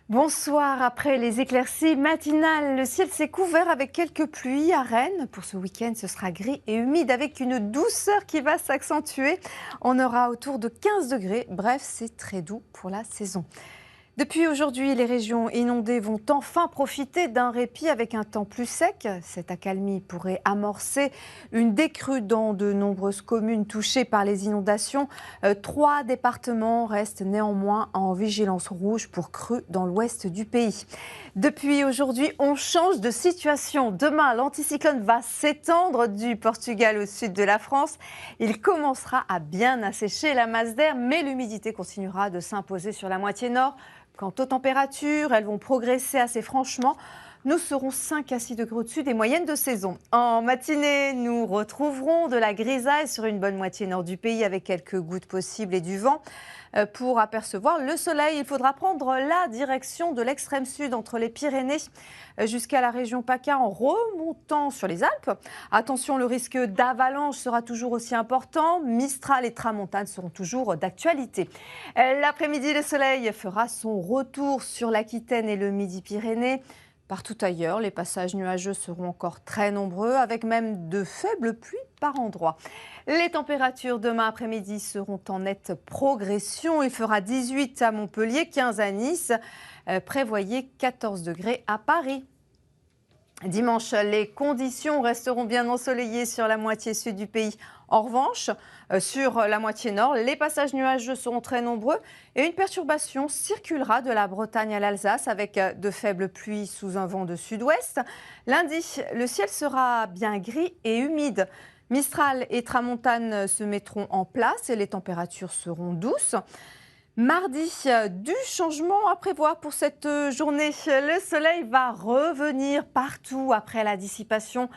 Bonsoir. Après les éclaircies matinales, le ciel s'est couvert avec quelques pluies à Rennes. Pour ce week-end, ce sera gris et humide avec une douceur qui va s'accentuer. On aura autour de 15 degrés. Bref, c'est très doux pour la saison. Depuis aujourd'hui, les régions inondées vont enfin profiter d'un répit avec un temps plus sec. Cette accalmie pourrait amorcer une décrue dans de nombreuses communes touchées par les inondations. 3 départements restent néanmoins en vigilance rouge pour crues dans l'ouest du pays. Depuis aujourd'hui, on change de situation. Demain, l'anticyclone va s'étendre du Portugal au sud de la France. Il commencera à bien assécher la masse d'air, mais l'humidité continuera de s'imposer sur la moitié nord. Quant aux températures, elles vont progresser assez franchement. Nous serons 5 à 6 degrés au-dessus des moyennes de saison. En matinée, nous retrouverons de la grisaille sur une bonne moitié nord du pays avec quelques gouttes possibles et du vent. Pour apercevoir le soleil, il faudra prendre la direction de l'extrême sud entre les Pyrénées jusqu'à la région PACA en remontant sur les Alpes. Attention, le risque d'avalanche sera toujours aussi important. Mistral et tramontane seront toujours d'actualité. L'après-midi, le soleil fera son retour sur l'Aquitaine et le Midi-Pyrénées. Partout ailleurs, les passages nuageux seront encore très nombreux, avec même de faibles pluies par endroits. Les températures demain après-midi seront en nette progression. Il fera 18 à Montpellier, 15 à Nice. Prévoyez 14 degrés à Paris. Dimanche, les conditions resteront bien ensoleillées sur la moitié sud du pays. En revanche, sur la moitié nord, les passages nuageux seront très nombreux et une perturbation circulera de la Bretagne à l'Alsace avec de faibles pluies sous un vent de sud-ouest. Lundi, le ciel sera bien gris et humide. Mistral et tramontane se mettront en place et les températures seront douces. Mardi, du changement à prévoir pour cette journée. Le soleil va revenir partout après la dissipation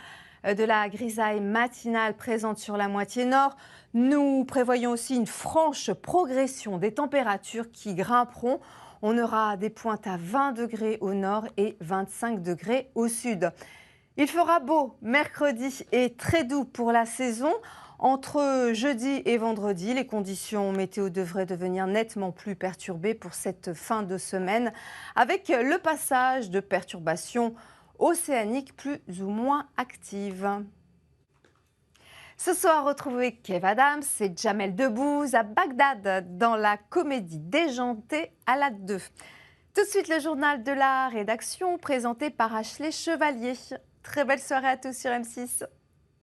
de la grisaille matinale présente sur la moitié nord. Nous prévoyons aussi une franche progression des températures qui grimperont. On aura des pointes à 20 degrés au nord et 25 degrés au sud. Il fera beau mercredi et très doux pour la saison. Entre jeudi et vendredi, les conditions météo devraient devenir nettement plus perturbées pour cette fin de semaine, avec le passage de perturbations océaniques plus ou moins actives. Ce soir, retrouvez Kev Adams et Jamel Debbouze à Bagdad dans la comédie déjantée à la 2. Tout de suite, le journal de la rédaction présenté par Ashley Chevalier. Très belle soirée à tous sur M6.